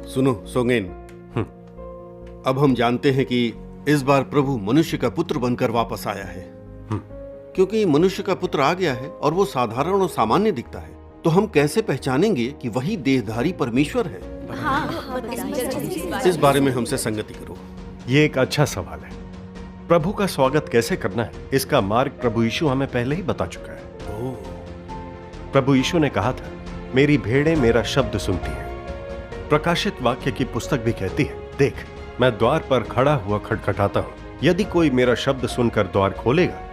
सुनो सोंगेन, अब हम जानते हैं कि इस बार प्रभु मनुष्य का पुत्र बनकर वापस आया है। क्योंकि मनुष्य का पुत्र आ गया है और वो साधारण और सामान्य दिखता है, तो हम कैसे पहचानेंगे कि वही देहधारी परमेश्वर है? इस बारे में हमसे संगति करो। ये एक अच्छा सवाल है। प्रभु का स्वागत कैसे करना है, इसका मार्ग प्रभु यीशु हमें पहले ही बता चुका है। प्रभु यीशु ने कहा था, मेरी भेड़ें मेरा शब्द सुनती हैं। प्रकाशित वाक्य की पुस्तक भी कहती है, देख मैं द्वार पर खड़ा हुआ खटखटाता हूं। यदि कोई मेरा शब्द सुनकर द्वार खोलेगा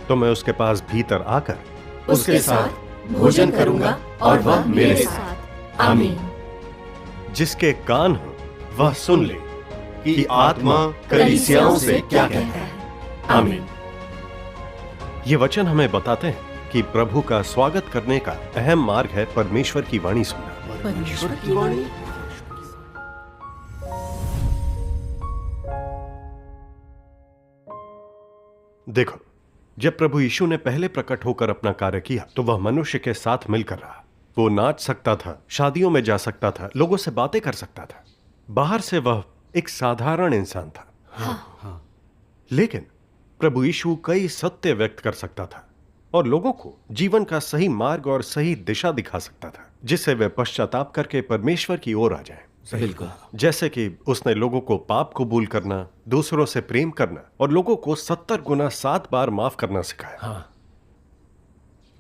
तो मैं उसके पास भीतर आकर उसके साथ भोजन करूंगा और वह मेरे साथ। आमीन। जिसके कान हो वह सुन ले कि आत्मा कलीसियाओं से क्या कहता है। आमीन। ये वचन हमें बताते हैं कि प्रभु का स्वागत करने का अहम मार्ग है परमेश्वर की वाणी सुनना। परमेश्वर की वाणी। देखो, जब प्रभु यीशु ने पहले प्रकट होकर अपना कार्य किया तो वह मनुष्य के साथ मिलकर रहा। वो नाच सकता था, शादियों में जा सकता था, लोगों से बातें कर सकता था। बाहर से वह एक साधारण इंसान था। लेकिन प्रभु यीशु कई सत्य व्यक्त कर सकता था और लोगों को जीवन का सही मार्ग और सही दिशा दिखा सकता था, जिससे वे पश्चाताप करके परमेश्वर की ओर आ जाएं। बिल्कुल। जैसे कि उसने लोगों को पाप कबूल करना, दूसरों से प्रेम करना और लोगों को 70 गुना 7 बार माफ करना सिखाया।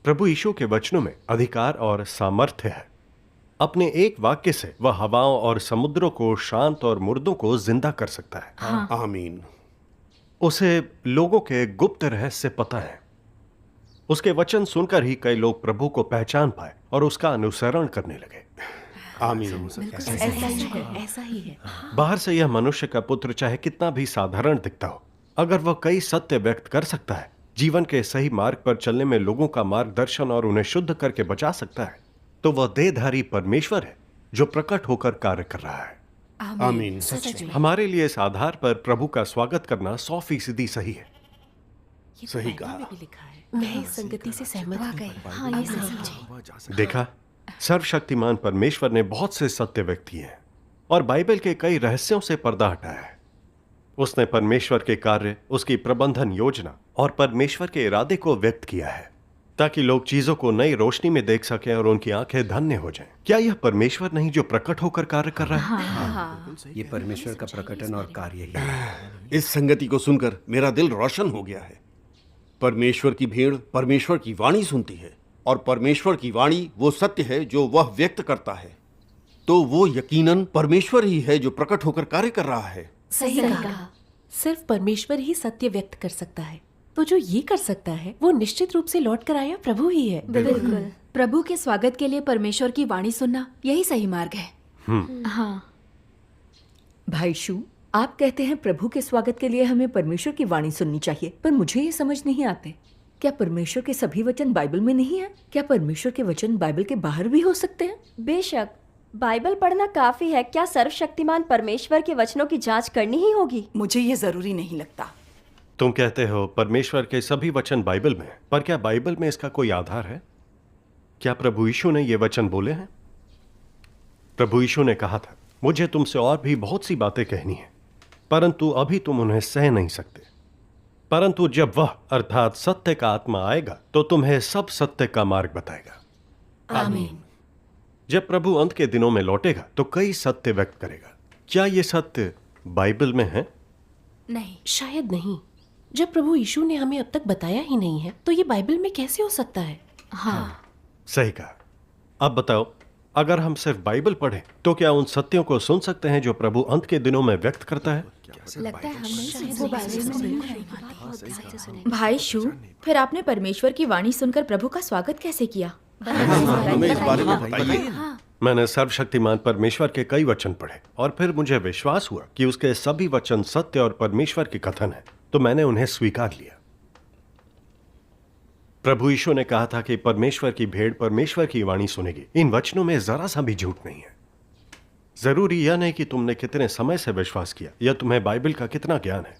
प्रभु यीशु के वचनों में अधिकार और सामर्थ्य है। अपने एक वाक्य से वह हवाओं और समुद्रों को शांत और मुर्दों को जिंदा कर सकता है। आमीन। उसे लोगों के गुप्त रहस्य पता है। उसके वचन सुनकर ही कई लोग प्रभु को पहचान पाए और उसका अनुसरण करने लगे। आमीन। ऐसा ही है। बाहर से यह मनुष्य का पुत्र चाहे कितना भी साधारण दिखता हो, अगर वह कई सत्य व्यक्त कर सकता है, जीवन के सही मार्ग पर चलने में लोगों का मार्गदर्शन और उन्हें शुद्ध करके बचा सकता है, तो वह देहधारी परमेश्वर है जो प्रकट होकर कार्य कर रहा है। आमीन। हमारे लिए इस आधार पर प्रभु का स्वागत करना 100% सही है। सही कहा। मैं इस संगति से सहमत हूं। हाँ, ये समझे। देखा, सर्वशक्तिमान परमेश्वर ने बहुत से सत्य व्यक्त किए हैं और बाइबल के कई रहस्यों से पर्दा हटाया है। उसने परमेश्वर के कार्य, उसकी प्रबंधन योजना और परमेश्वर के इरादे को व्यक्त किया है ताकि लोग चीजों को नई रोशनी में देख सकें और उनकी आंखें धन्य हो जाएं। क्या यह परमेश्वर नहीं जो प्रकट होकर कार्य कर रहा है? ये परमेश्वर का प्रकटन और कार्य ही है। इस संगति को सुनकर मेरा दिल रोशन हो गया है। परमेश्वर की भेड़ परमेश्वर की वाणी सुनती है और परमेश्वर की वाणी वो सत्य है जो वह व्यक्त करता है, तो वो यकीनन परमेश्वर ही है जो प्रकट होकर कार्य कर रहा है। सही कहा। सिर्फ परमेश्वर ही सत्य व्यक्त कर सकता है, तो जो ये कर सकता है वो निश्चित रूप से लौट कर आया प्रभु ही है। बिल्कुल। प्रभु के स्वागत के लिए परमेश्वर की वाणी सुनना यही सही मार्ग है। हाँ। भाई शू, आप कहते हैं प्रभु के स्वागत के लिए हमें परमेश्वर की वाणी सुननी चाहिए, पर मुझे ये समझ नहीं आते। क्या परमेश्वर के सभी वचन बाइबल में नहीं है? क्या परमेश्वर के वचन बाइबल के बाहर भी हो सकते हैं? बेशक, बाइबल पढ़ना काफी है। क्या सर्वशक्तिमान परमेश्वर के वचनों की जांच करनी ही होगी? मुझे ये जरूरी नहीं लगता। तुम कहते हो परमेश्वर के सभी वचन बाइबल में, पर क्या बाइबल में इसका कोई आधार है? क्या प्रभु यीशु ने ये वचन बोले हैं? प्रभु यीशु ने कहा था, मुझे तुमसे और भी बहुत सी बातें कहनी है, परंतु अभी तुम उन्हें सह नहीं सकते। परंतु जब वह अर्थात सत्य का आत्मा आएगा तो तुम्हें सब सत्य का मार्ग बताएगा। आमीन। जब प्रभु अंत के दिनों में लौटेगा तो कई सत्य व्यक्त करेगा। क्या ये सत्य बाइबल में है? नहीं, शायद नहीं। जब प्रभु यीशु ने हमें अब तक बताया ही नहीं है तो ये बाइबल में कैसे हो सकता है? हाँ। सही कहा। अब बताओ, अगर हम सिर्फ बाइबल पढ़ें तो क्या उन सत्यों को सुन सकते हैं जो प्रभु अंत के दिनों में व्यक्त करता है? लगता है हम नहीं। भाई शू, फिर आपने परमेश्वर की वाणी सुनकर प्रभु का स्वागत कैसे किया? हमें इस बारे में बताइए। मैंने सर्वशक्तिमान परमेश्वर के कई वचन पढ़े और फिर मुझे विश्वास हुआ कि उसके सभी वचन सत्य और परमेश्वर के कथन है, तो मैंने उन्हें स्वीकार लिया। प्रभु यीशु ने कहा था कि परमेश्वर की भेड़ परमेश्वर की वाणी सुनेगी। इन वचनों में जरा सा भी झूठ नहीं है। जरूरी यह नहीं कि तुमने कितने समय से विश्वास किया या तुम्हें बाइबल का कितना ज्ञान है।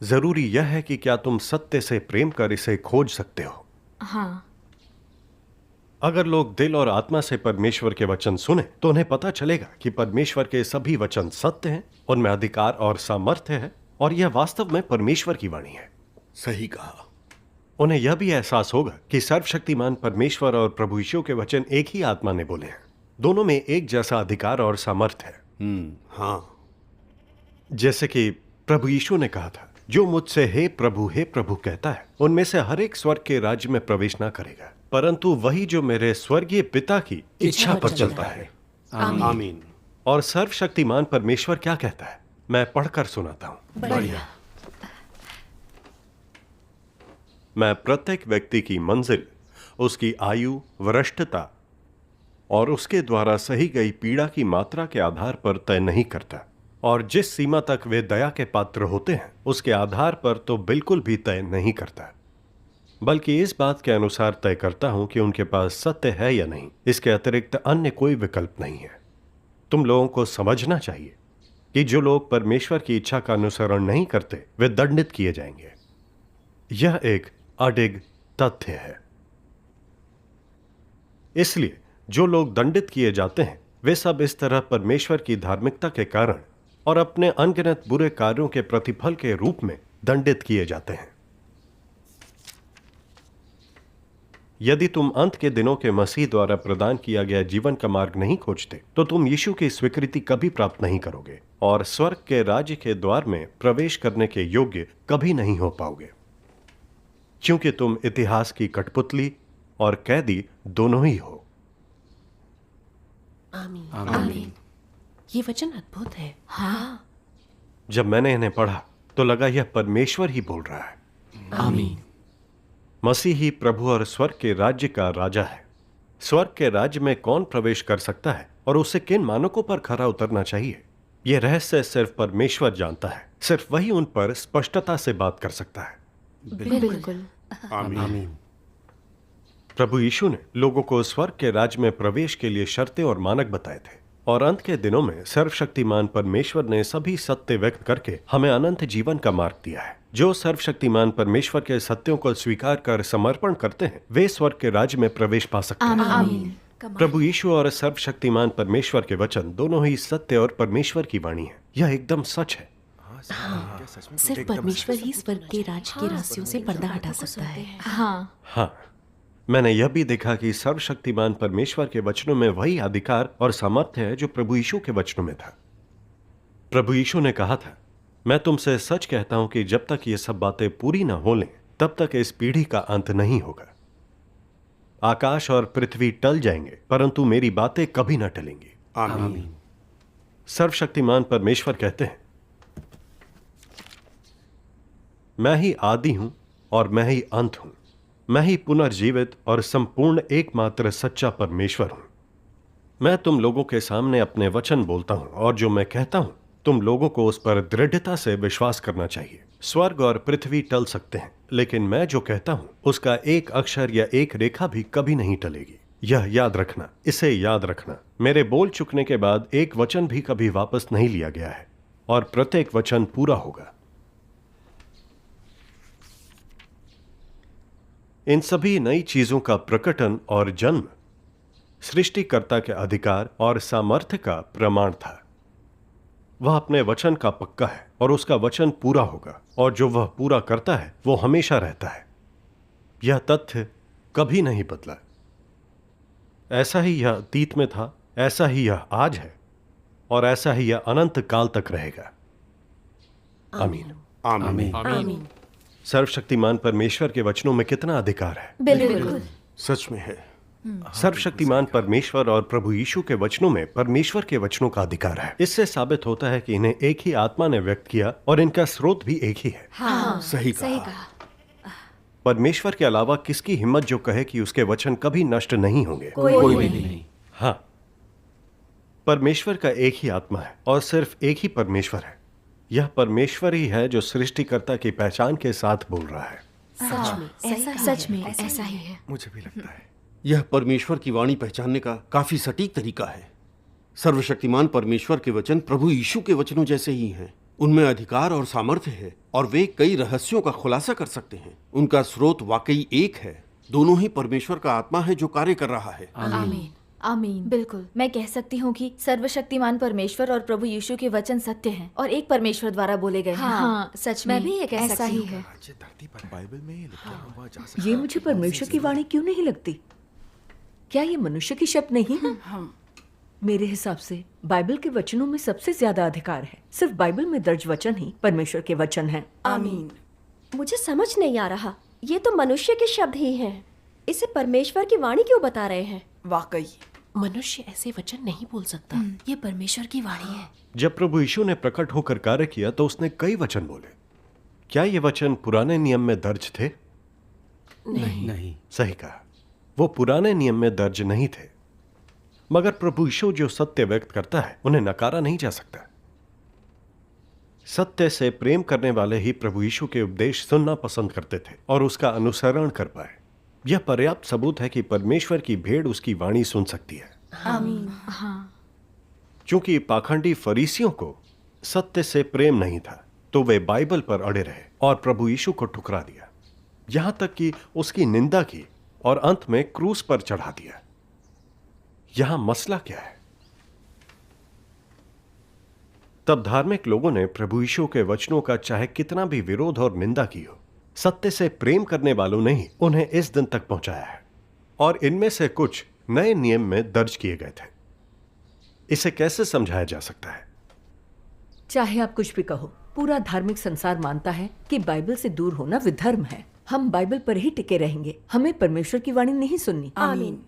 जरूरी यह है कि क्या तुम सत्य से प्रेम कर इसे खोज सकते हो। हाँ। अगर लोग दिल और आत्मा से परमेश्वर के वचन सुने तो उन्हें पता चलेगा कि परमेश्वर के सभी वचन सत्य हैं, उनमें अधिकार और सामर्थ्य है और यह वास्तव में परमेश्वर की वाणी है। सही कहा। उन्हें यह भी एहसास होगा कि सर्वशक्तिमान परमेश्वर और प्रभु यीशु के वचन एक ही आत्मा ने बोले हैं। दोनों में एक जैसा अधिकार और सामर्थ्य है। हाँ। जैसे कि प्रभु यीशु ने कहा था, जो मुझसे हे प्रभु कहता है, उनमें से हर एक स्वर्ग के राज्य में प्रवेश ना करेगा, परंतु वही जो मेरे स्वर्गीय पिता की इच्छा पर चलता है। आमीन। और सर्वशक्तिमान परमेश्वर क्या कहता है, मैं पढ़कर सुनाता हूं। बढ़िया। मैं प्रत्येक व्यक्ति की मंजिल, उसकी आयु, वरिष्ठता और उसके द्वारा सही गई पीड़ा की मात्रा के आधार पर तय नहीं करता, और जिस सीमा तक वे दया के पात्र होते हैं उसके आधार पर तो बिल्कुल भी तय नहीं करता, बल्कि इस बात के अनुसार तय करता हूं कि उनके पास सत्य है या नहीं। इसके अतिरिक्त अन्य कोई विकल्प नहीं है। तुम लोगों को समझना चाहिए कि जो लोग परमेश्वर की इच्छा का अनुसरण नहीं करते वे दंडित किए जाएंगे। यह एक अडिग तथ्य है। इसलिए जो लोग दंडित किए जाते हैं वे सब इस तरह परमेश्वर की धार्मिकता के कारण और अपने अनगिनत बुरे कार्यों के प्रतिफल के रूप में दंडित किए जाते हैं। यदि तुम अंत के दिनों के मसीह द्वारा प्रदान किया गया जीवन का मार्ग नहीं खोजते तो तुम यीशु की स्वीकृति कभी प्राप्त नहीं करोगे और स्वर्ग के राज्य के द्वार में प्रवेश करने के योग्य कभी नहीं हो पाओगे, क्योंकि तुम इतिहास की कठपुतली और कैदी दोनों ही हो। आमीन। आमीन। ये वचन अद्भुत है। हाँ। जब मैंने इन्हें पढ़ा तो लगा यह परमेश्वर ही बोल रहा है। आमीन। मसीह ही प्रभु और स्वर्ग के राज्य का राजा है। स्वर्ग के राज्य में कौन प्रवेश कर सकता है और उसे किन मानकों पर खरा उतरना चाहिए, यह रहस्य सिर्फ परमेश्वर जानता है। सिर्फ वही उन पर स्पष्टता से बात कर सकता है। बिल्कुल। आमीन। प्रभु यीशु ने लोगों को स्वर्ग के राज्य में प्रवेश के लिए शर्तें और मानक बताए थे, और अंत के दिनों में सर्वशक्तिमान परमेश्वर ने सभी सत्य व्यक्त करके हमें अनंत जीवन का मार्ग दिया है। जो सर्वशक्तिमान परमेश्वर के सत्यों को स्वीकार कर समर्पण करते हैं वे स्वर्ग के राज्य में प्रवेश पा सकते हैं। आमीन। प्रभु यीशु और सर्वशक्तिमान परमेश्वर के वचन दोनों ही सत्य और परमेश्वर की वाणी है। यह एकदम सच है। सिर्फ परमेश्वर ही स्वर्ग के राज के रहस्यों से पर्दा हटा सकता है। हाँ, मैंने यह भी देखा कि सर्वशक्तिमान परमेश्वर के वचनों में वही अधिकार और सामर्थ्य है जो प्रभु यीशु के वचनों में था। प्रभु यीशु ने कहा था, मैं तुमसे सच कहता हूं कि जब तक ये सब बातें पूरी ना हो लें तब तक इस पीढ़ी का अंत नहीं होगा। आकाश और पृथ्वी टल जाएंगे परंतु मेरी बातें कभी ना टलेंगी। आमीन। सर्वशक्तिमान परमेश्वर कहते हैं, मैं ही आदि हूं और मैं ही अंत हूं। मैं ही पुनर्जीवित और संपूर्ण एकमात्र सच्चा परमेश्वर हूं। मैं तुम लोगों के सामने अपने वचन बोलता हूं और जो मैं कहता हूं तुम लोगों को उस पर दृढ़ता से विश्वास करना चाहिए। स्वर्ग और पृथ्वी टल सकते हैं लेकिन मैं जो कहता हूं उसका एक अक्षर या एक रेखा भी कभी नहीं टलेगी। यह याद रखना, इसे याद रखना। मेरे बोल चुकने के बाद एक वचन भी कभी वापस नहीं लिया गया है और प्रत्येक वचन पूरा होगा। इन सभी नई चीजों का प्रकटन और जन्म सृष्टिकर्ता के अधिकार और सामर्थ्य का प्रमाण था। वह अपने वचन का पक्का है और उसका वचन पूरा होगा, और जो वह पूरा करता है वो हमेशा रहता है। यह तथ्य कभी नहीं बदला। ऐसा ही यह अतीत में था, ऐसा ही यह आज है और ऐसा ही यह अनंत काल तक रहेगा। आमीन। आमीन। आमीन। सर्वशक्तिमान परमेश्वर के वचनों में कितना अधिकार है। बिल्कुल। सच में है। सर्वशक्तिमान परमेश्वर और प्रभु यीशु के वचनों में परमेश्वर के वचनों का अधिकार है। इससे साबित होता है कि इन्हें एक ही आत्मा ने व्यक्त किया और इनका स्रोत भी एक ही है। हाँ। सही कहा। परमेश्वर के अलावा किसकी हिम्मत जो कहे कि उसके वचन कभी नष्ट नहीं होंगे। कोई भी नहीं। हाँ, परमेश्वर का एक ही आत्मा है और सिर्फ एक ही परमेश्वर है। यह परमेश्वर ही है जो सृष्टिकर्ता की पहचान के साथ बोल रहा है। सच में ऐसा ही है। मुझे भी लगता है यह परमेश्वर की वाणी पहचानने का काफी सटीक तरीका है। सर्वशक्तिमान परमेश्वर के वचन प्रभु यीशु के वचनों जैसे ही हैं। उनमें अधिकार और सामर्थ्य है और वे कई रहस्यों का खुलासा कर सकते हैं। उनका स्रोत वाकई एक है दोनों ही परमेश्वर का आत्मा है जो कार्य कर रहा है। आमीन आमीन। बिल्कुल, मैं कह सकती हूँ कि सर्वशक्तिमान परमेश्वर और प्रभु यीशु के वचन सत्य हैं और एक परमेश्वर द्वारा बोले गए हैं। हाँ, सच में मैं भी ये कह ऐसा सकती ही हूँ। है। ये मुझे परमेश्वर की वाणी क्यों नहीं लगती? क्या ये मनुष्य की शब्द नहीं है? मेरे हिसाब से बाइबल के वचनों में सबसे ज्यादा अधिकार है। सिर्फ बाइबल में दर्ज वचन ही परमेश्वर के वचन हैं। आमीन। मुझे समझ नहीं आ रहा, ये तो मनुष्य के शब्द ही हैं। इसे परमेश्वर की वाणी क्यों बता रहे हैं? वाकई मनुष्य ऐसे वचन नहीं बोल सकता। ये परमेश्वर की वाणी है। जब प्रभु यीशु ने प्रकट होकर कार्य किया तो उसने कई वचन बोले। क्या ये वचन पुराने नियम में दर्ज थे? नहीं। सही कहा, वो पुराने नियम में दर्ज नहीं थे। मगर प्रभु यीशु जो सत्य व्यक्त करता है उन्हें नकारा नहीं जा सकता। सत्य से प्रेम करने वाले ही प्रभु यीशु के उपदेश सुनना पसंद करते थे और उसका अनुसरण कर पाए। यह पर्याप्त सबूत है कि परमेश्वर की भेड़ उसकी वाणी सुन सकती है। आमीन। हाँ, क्योंकि पाखंडी फरीसियों को सत्य से प्रेम नहीं था तो वे बाइबल पर अड़े रहे और प्रभु यीशु को ठुकरा दिया, यहां तक कि उसकी निंदा की और अंत में क्रूस पर चढ़ा दिया। यहां मसला क्या है? तब धार्मिक लोगों ने प्रभु यीशु के वचनों का चाहे कितना भी विरोध और निंदा की हो, सत्य से प्रेम करने वालों ने ही उन्हें इस दिन तक पहुंचाया है और इनमें से कुछ नए नियम में दर्ज किए गए थे। इसे कैसे समझाया जा सकता है? चाहे आप कुछ भी कहो, पूरा धार्मिक संसार मानता है कि बाइबल से दूर होना विधर्म है। हम बाइबल पर ही टिके रहेंगे, हमें परमेश्वर की वाणी नहीं सुननी। आमीन।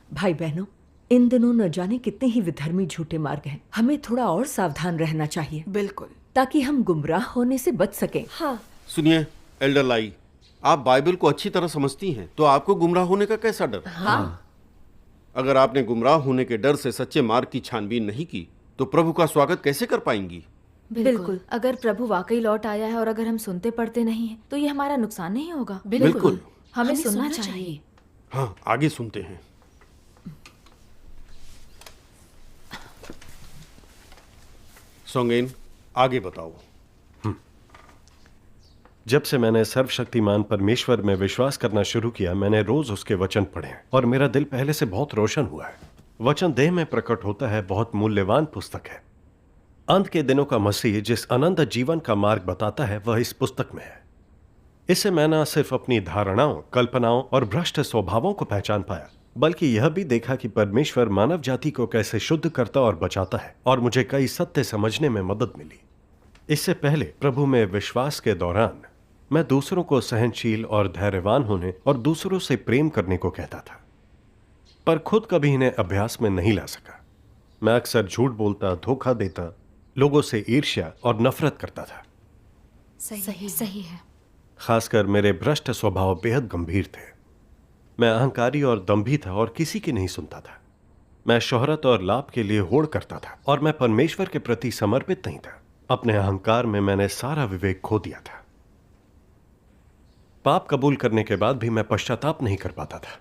भाई बहनों, इन दिनों न जाने कितने ही विधर्मी झूठे मार्ग हैं। हमें थोड़ा और सावधान रहना चाहिए बिल्कुल। ताकि हम गुमराह होने से बच सकें। हाँ, सुनिए एल्डर लाई, आप बाइबल को अच्छी तरह समझती हैं, तो आपको गुमराह होने का कैसा डर? हाँ। अगर आपने गुमराह होने के डर से सच्चे मार्ग की छानबीन नहीं की तो प्रभु का स्वागत कैसे कर पाएंगी? बिल्कुल। अगर प्रभु वाकई लौट आया है और अगर हम सुनते पढ़ते नहीं हैं, तो ये हमारा नुकसान नहीं होगा। बिल्कुल। हमें सुनना चाहिए। हाँ, आगे सुनते हैं। सोंगेन, आगे बताओ। जब से मैंने सर्वशक्तिमान परमेश्वर में विश्वास करना शुरू किया, मैंने रोज उसके वचन पढ़े और मेरा दिल पहले से बहुत रोशन हुआ है। वचन देह में प्रकट होता है, बहुत मूल्यवान पुस्तक है। अंत के दिनों का मसीह जिस अनंत जीवन का मार्ग बताता है वह इस पुस्तक में है। इससे मैं न सिर्फ अपनी धारणाओं, कल्पनाओं और भ्रष्ट स्वभावों को पहचान पाया, बल्कि यह भी देखा कि परमेश्वर मानव जाति को कैसे शुद्ध करता और बचाता है, और मुझे कई सत्य समझने में मदद मिली। इससे पहले प्रभु में विश्वास के दौरान मैं दूसरों को सहनशील और धैर्यवान होने और दूसरों से प्रेम करने को कहता था, पर खुद कभी इन्हें अभ्यास में नहीं ला सका। मैं अक्सर झूठ बोलता, धोखा देता, लोगों से ईर्ष्या और नफरत करता था। सही है। खासकर मेरे भ्रष्ट स्वभाव बेहद गंभीर थे। मैं अहंकारी और दंभी था और किसी की नहीं सुनता था। मैं शोहरत और लाभ के लिए होड़ करता था और मैं परमेश्वर के प्रति समर्पित नहीं था। अपने अहंकार में मैंने सारा विवेक खो दिया था। पाप कबूल करने के बाद भी मैं पश्चाताप नहीं कर पाता था।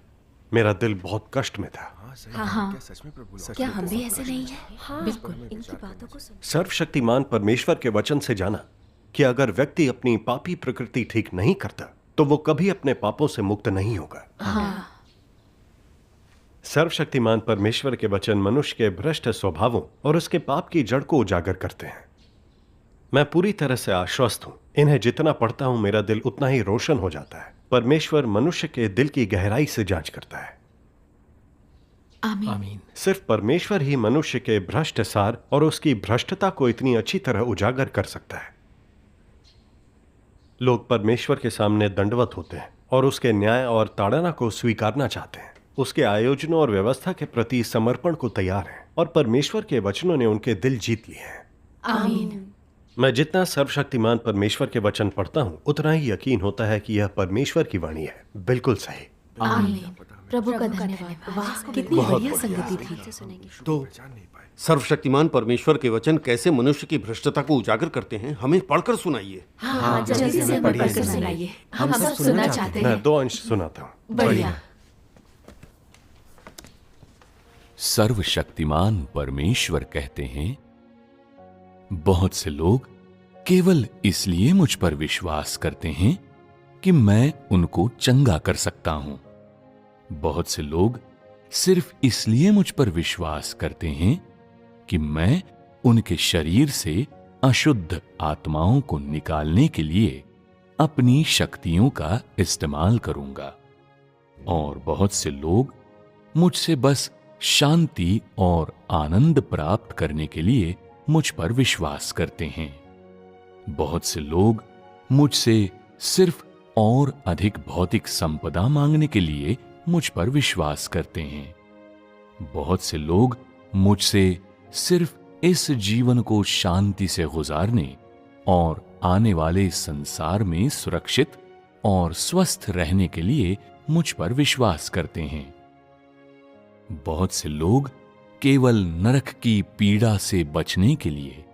मेरा दिल बहुत कष्ट में था। हाँ। क्या हम भी ऐसे नहीं हैं? हाँ, बिल्कुल। इनकी बातों को सुन। सर्वशक्तिमान परमेश्वर के वचन से जाना कि अगर व्यक्ति अपनी पापी प्रकृति ठीक नहीं करता तो वो कभी अपने पापों से मुक्त नहीं होगा। हाँ। सर्वशक्तिमान परमेश्वर के वचन मनुष्य के भ्रष्ट स्वभावों और उसके पाप की जड़ को उजागर करते हैं। मैं पूरी तरह से आश्वस्त हूं। इन्हें जितना पढ़ता हूं मेरा दिल उतना ही रोशन हो जाता है। परमेश्वर मनुष्य के दिल की गहराई से जांच करता है। आमीन। सिर्फ परमेश्वर ही मनुष्य के भ्रष्ट सार और उसकी भ्रष्टता को इतनी अच्छी तरह उजागर कर सकता है। लोग परमेश्वर के सामने दंडवत होते हैं और उसके न्याय और ताड़ना को स्वीकारना चाहते हैं। उसके आयोजनों और व्यवस्था के प्रति समर्पण को तैयार हैं और परमेश्वर के वचनों ने उनके दिल जीत लिए हैं। आमीन। मैं जितना सर्वशक्तिमान परमेश्वर के वचन पढ़ता हूं उतना ही यकीन होता है कि यह परमेश्वर की वाणी है। बिल्कुल सही। आमीन। प्रभु का धन्यवाद। वाह, कितनी बढ़िया संगति थी। तो सर्वशक्तिमान परमेश्वर के वचन कैसे मनुष्य की भ्रष्टता को उजागर करते हैं, हमें पढ़कर सुनाइए। हाँ, जल्दी से हमें पढ़कर सुनाइए। हम सब सुनना चाहते हैं। मैं 2 अंश सुनाता हूं। बढ़िया। सर्वशक्तिमान परमेश्वर कहते हैं, बहुत से लोग केवल इसलिए मुझ पर विश्वास करते हैं कि मैं उनको चंगा कर सकता हूं। बहुत से लोग सिर्फ इसलिए मुझ पर विश्वास करते हैं कि मैं उनके शरीर से अशुद्ध आत्माओं को निकालने के लिए अपनी शक्तियों का इस्तेमाल करूंगा। और बहुत से लोग मुझसे बस शांति और आनंद प्राप्त करने के लिए मुझ पर विश्वास करते हैं। बहुत से लोग मुझसे सिर्फ और अधिक भौतिक संपदा मांगने के लिए मुझ पर विश्वास करते हैं। बहुत से लोग मुझसे सिर्फ इस जीवन को शांति से गुजारने और आने वाले संसार में सुरक्षित और स्वस्थ रहने के लिए मुझ पर विश्वास करते हैं। बहुत से लोग केवल नरक की पीड़ा से बचने के लिए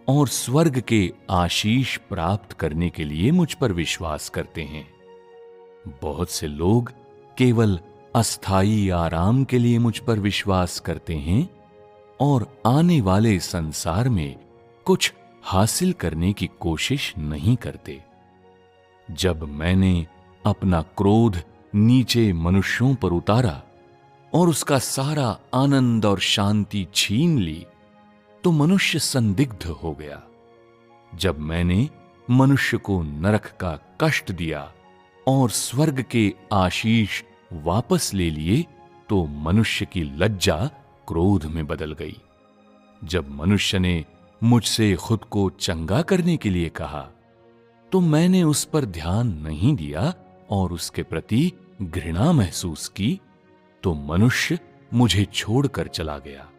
और स्वर्ग के आशीष प्राप्त करने के लिए मुझ पर विश्वास करते हैं। बहुत से लोग केवल अस्थायी आराम के लिए मुझ पर विश्वास करते हैं और आने वाले संसार में कुछ हासिल करने की कोशिश नहीं करते। जब मैंने अपना क्रोध नीचे मनुष्यों पर उतारा और उसका सारा आनंद और शांति छीन ली, तो मनुष्य संदिग्ध हो गया। जब मैंने मनुष्य को नरक का कष्ट दिया और स्वर्ग के आशीष वापस ले लिए, तो मनुष्य की लज्जा क्रोध में बदल गई। जब मनुष्य ने मुझसे खुद को चंगा करने के लिए कहा, तो मैंने उस पर ध्यान नहीं दिया और उसके प्रति घृणा महसूस की, तो मनुष्य मुझे छोड़कर चला गया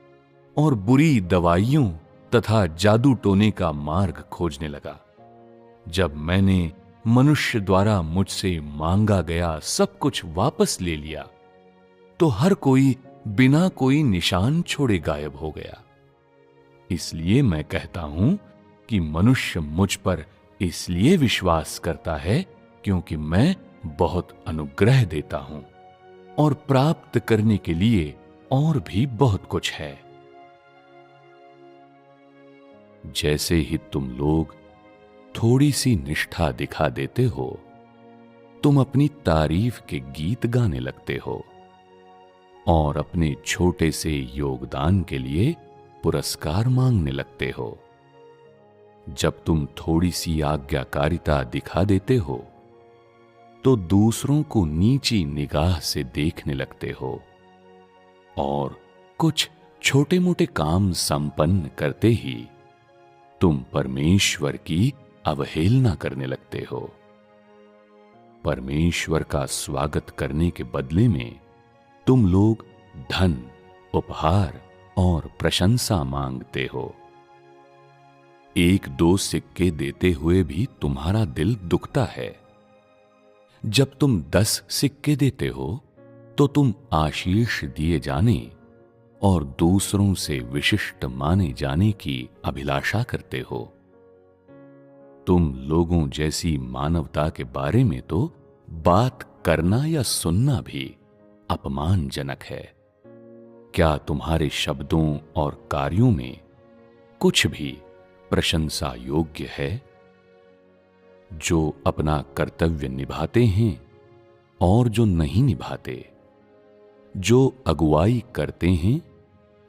और बुरी दवाइयों तथा जादू टोने का मार्ग खोजने लगा। जब मैंने मनुष्य द्वारा मुझसे मांगा गया सब कुछ वापस ले लिया, तो हर कोई बिना कोई निशान छोड़े गायब हो गया। इसलिए मैं कहता हूं कि मनुष्य मुझ पर इसलिए विश्वास करता है क्योंकि मैं बहुत अनुग्रह देता हूं और प्राप्त करने के लिए और भी बहुत कुछ है। जैसे ही तुम लोग थोड़ी सी निष्ठा दिखा देते हो, तुम अपनी तारीफ के गीत गाने लगते हो और अपने छोटे से योगदान के लिए पुरस्कार मांगने लगते हो। जब तुम थोड़ी सी आज्ञाकारिता दिखा देते हो, तो दूसरों को नीची निगाह से देखने लगते हो और कुछ छोटे मोटे काम संपन्न करते ही तुम परमेश्वर की अवहेलना करने लगते हो। परमेश्वर का स्वागत करने के बदले में तुम लोग धन, उपहार और प्रशंसा मांगते हो। एक दो सिक्के देते हुए भी तुम्हारा दिल दुखता है। जब तुम 10 सिक्के देते हो, तो तुम आशीष दिए जाने और दूसरों से विशिष्ट माने जाने की अभिलाषा करते हो। तुम लोगों जैसी मानवता के बारे में तो बात करना या सुनना भी अपमानजनक है। क्या तुम्हारे शब्दों और कार्यों में कुछ भी प्रशंसा योग्य है? जो अपना कर्तव्य निभाते हैं और जो नहीं निभाते, जो अगुवाई करते हैं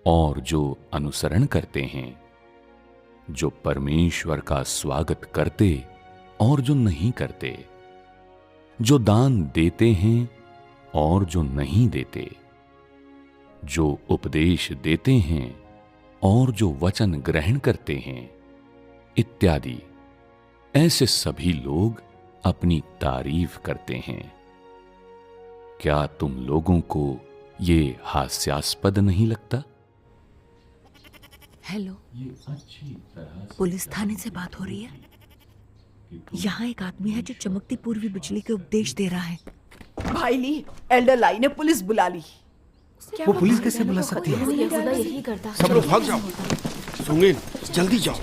और जो अनुसरण करते हैं, जो परमेश्वर का स्वागत करते और जो नहीं करते, जो दान देते हैं और जो नहीं देते, जो उपदेश देते हैं और जो वचन ग्रहण करते हैं, इत्यादि, ऐसे सभी लोग अपनी तारीफ करते हैं। क्या तुम लोगों को ये हास्यास्पद नहीं लगता? हेलो, पुलिस थाने से बात हो रही है? यहाँ एक आदमी है जो चमकती पूर्वी बिजली के उपदेश दे रहा है। भाई ली, एल्डर लाई ने पुलिस बुला ली। वो पुलिस कैसे बुला सकती है? यहूदा यही करता। सब लोग भाग जाओ। सुंगेन, जल्दी जाओ।